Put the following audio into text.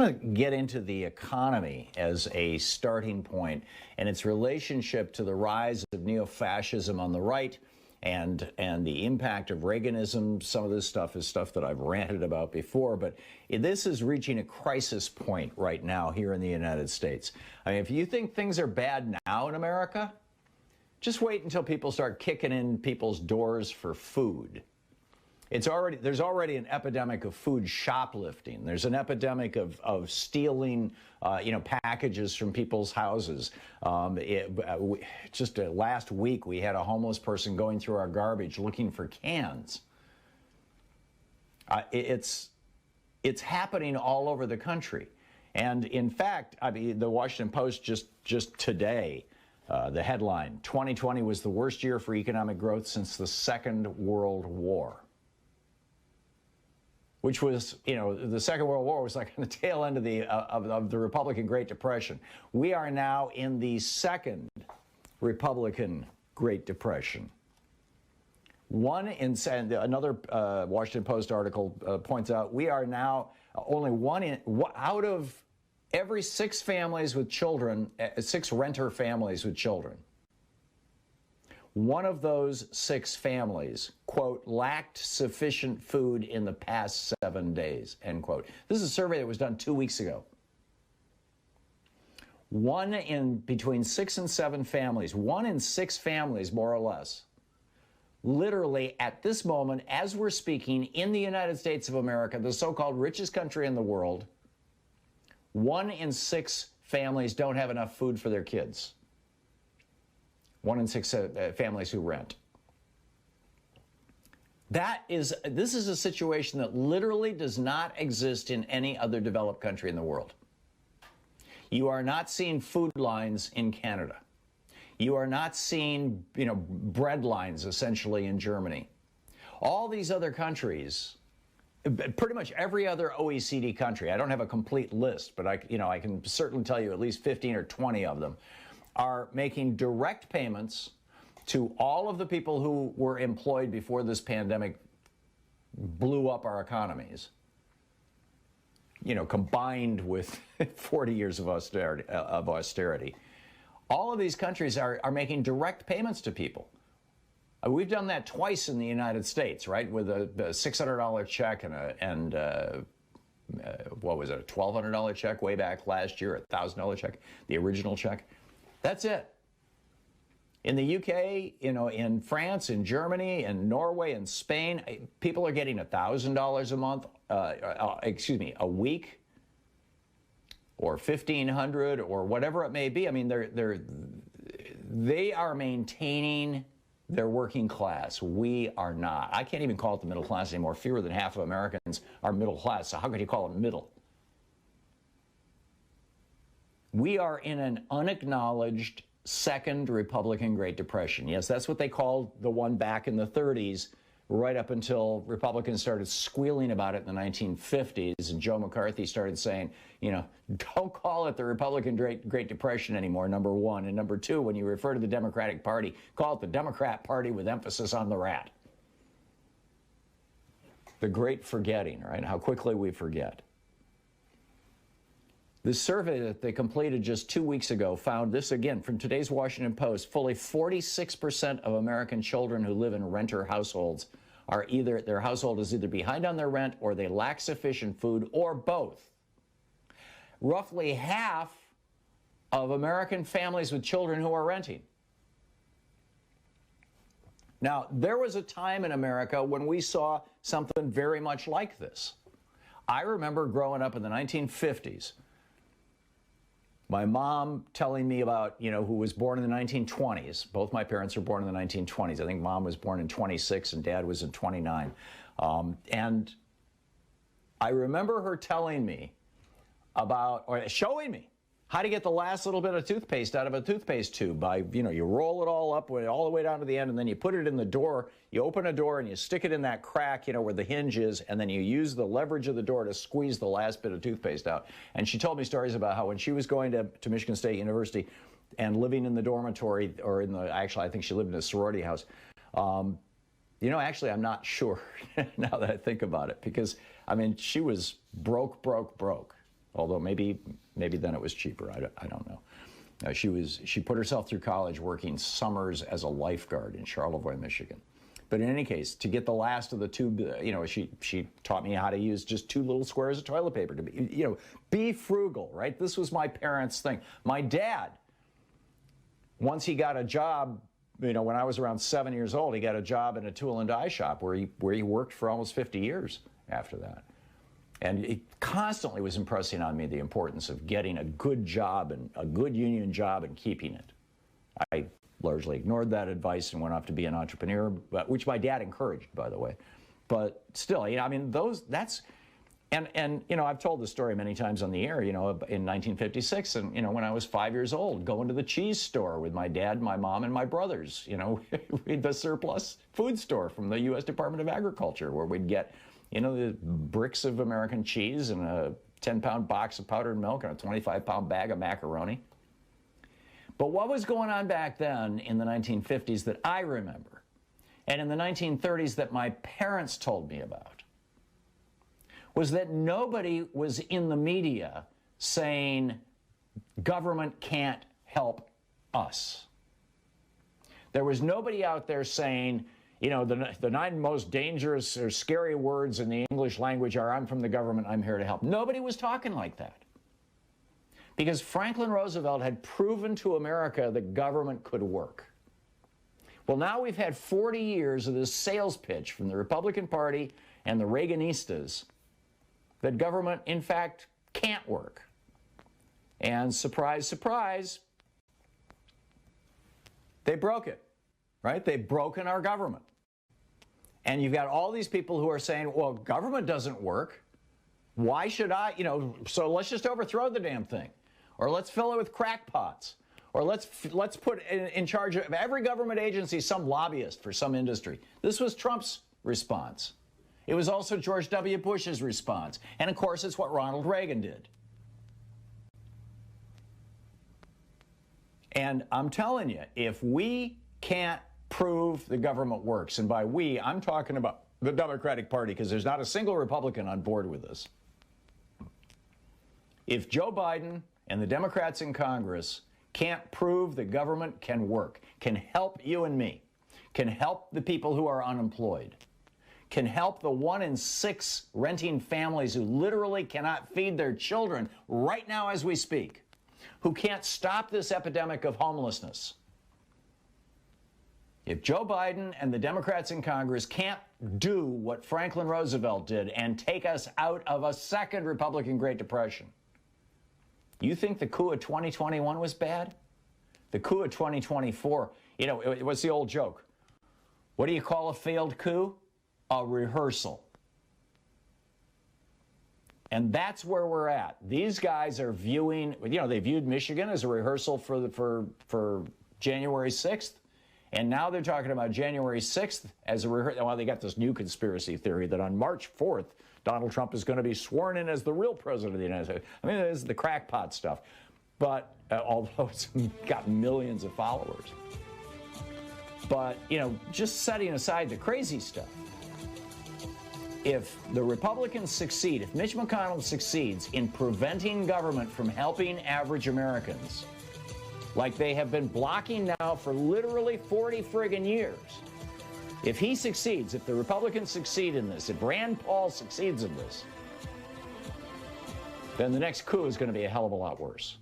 to get into the economy as a starting point and its relationship to the rise of neo-fascism on the right and the impact of Reaganism. Some of this stuff is stuff that I've ranted about before, but this is reaching a crisis point right now here in the United States. I mean, if you think things are bad now in America, just wait until people start kicking in people's doors for food. There's already an epidemic of food shoplifting. There's an epidemic of stealing, packages from people's houses. Last week, we had a homeless person going through our garbage looking for cans. It's happening all over the country. And in fact, I mean, the Washington Post just today, the headline, 2020 was the worst year for economic growth since the Second World War. Which was, the Second World War was like on the tail end of the Republican Great Depression. We are now in the second Republican Great Depression. Another Washington Post article points out we are now only out of every 6 families with children, 6 renter families with children. One of those 6 families, quote, lacked sufficient food in the past 7 days, end quote. This is a survey that was done 2 weeks ago. 1 in between 6 and 7 families, 1 in 6 families, more or less, literally at this moment, as we're speaking, in the United States of America, the so-called richest country in the world, 1 in 6 families don't have enough food for their kids. 1 in 6 families who rent. This is a situation that literally does not exist in any other developed country in the world. You are not seeing food lines in Canada. You are not seeing, bread lines essentially in Germany. All these other countries, pretty much every other OECD country, I don't have a complete list, but I can certainly tell you at least 15 or 20 of them, are making direct payments to all of the people who were employed before this pandemic blew up our economies, combined with 40 years of austerity. All of these countries are making direct payments to people. We've done that twice in the United States, right, with a $600 check and what was it, a $1,200 check way back last year, a $1,000 check, the original check. That's it. In the UK, in France, in Germany, in Norway, in Spain, people are getting $1,000 a month, a week, or $1,500, or whatever it may be. I mean, they are maintaining their working class. We are not. I can't even call it the middle class anymore. Fewer than half of Americans are middle class. So how could you call it middle? We are in an unacknowledged second Republican Great Depression. Yes, that's what they called the one back in the 30s, right up until Republicans started squealing about it in the 1950s, and Joe McCarthy started saying, don't call it the Republican Great Depression anymore, number one. And number two, when you refer to the Democratic Party, call it the Democrat Party with emphasis on the rat. The great forgetting, right? How quickly we forget. This survey that they completed just 2 weeks ago found this again from today's Washington Post. Fully 46% of American children who live in renter households are their household is either behind on their rent or they lack sufficient food or both. Roughly half of American families with children who are renting. Now, there was a time in America when we saw something very much like this. I remember growing up in the 1950s. My mom telling me about, who was born in the 1920s. Both my parents were born in the 1920s. I think mom was born in 26 and dad was in 29. And I remember her telling me or showing me how to get the last little bit of toothpaste out of a toothpaste tube by, you roll it all up all the way down to the end and then you put it in the door. You open a door and you stick it in that crack, where the hinge is, and then you use the leverage of the door to squeeze the last bit of toothpaste out. And she told me stories about how when she was going to Michigan State University and living in the dormitory, or actually I think she lived in a sorority house. Actually I'm not sure now that I think about it, because, she was broke. Although maybe then it was cheaper. I don't know. She put herself through college working summers as a lifeguard in Charlevoix, Michigan. But in any case, to get the last of the two, she taught me how to use just 2 little squares of toilet paper to be frugal, right? This was my parents' thing. My dad, once he got a job, when I was around 7 years old, he got a job in a tool and die shop where he worked for almost 50 years after that. And he constantly was impressing on me the importance of getting a good job and a good union job and keeping it. I largely ignored that advice and went off to be an entrepreneur, which my dad encouraged, by the way. But still, I've told the story many times on the air, in 1956, and, when I was 5 years old, going to the cheese store with my dad, my mom, and my brothers, the surplus food store from the U.S. Department of Agriculture, where we'd get, the bricks of American cheese and a 10-pound box of powdered milk and a 25-pound bag of macaroni. But what was going on back then in the 1950s that I remember, and in the 1930s that my parents told me about, was that nobody was in the media saying government can't help us. There was nobody out there saying, the 9 most dangerous or scary words in the English language are, I'm from the government, I'm here to help. Nobody was talking like that. Because Franklin Roosevelt had proven to America that government could work. Well, now we've had 40 years of this sales pitch from the Republican Party and the Reaganistas that government, in fact, can't work. And surprise, surprise, they broke it, right? They've broken our government. And you've got all these people who are saying, well, government doesn't work. Why should I, so let's just overthrow the damn thing. Or let's fill it with crackpots. Or let's put in charge of every government agency some lobbyist for some industry. This was Trump's response. It was also George W. Bush's response. And of course, it's what Ronald Reagan did. And I'm telling you, if we can't prove the government works, and by we, I'm talking about the Democratic Party, because there's not a single Republican on board with this. If Joe Biden and the Democrats in Congress can't prove the government can work, can help you and me, can help the people who are unemployed, can help the 1 in 6 renting families who literally cannot feed their children right now as we speak, who can't stop this epidemic of homelessness. If Joe Biden and the Democrats in Congress can't do what Franklin Roosevelt did and take us out of a second Republican Great Depression, you think the coup of 2021 was bad? The coup of 2024, it was the old joke. What do you call a failed coup? A rehearsal. And that's where we're at. These guys are viewing, they viewed Michigan as a rehearsal for January 6th. And now they're talking about January 6th as a rehearsal. Well, they got this new conspiracy theory that on March 4th, Donald Trump is going to be sworn in as the real president of the United States. I mean, this is the crackpot stuff. But although it's got millions of followers. But, just setting aside the crazy stuff, if the Republicans succeed, if Mitch McConnell succeeds in preventing government from helping average Americans, like they have been blocking now for literally 40 friggin' years, if he succeeds, if the Republicans succeed in this, if Rand Paul succeeds in this, then the next coup is going to be a hell of a lot worse.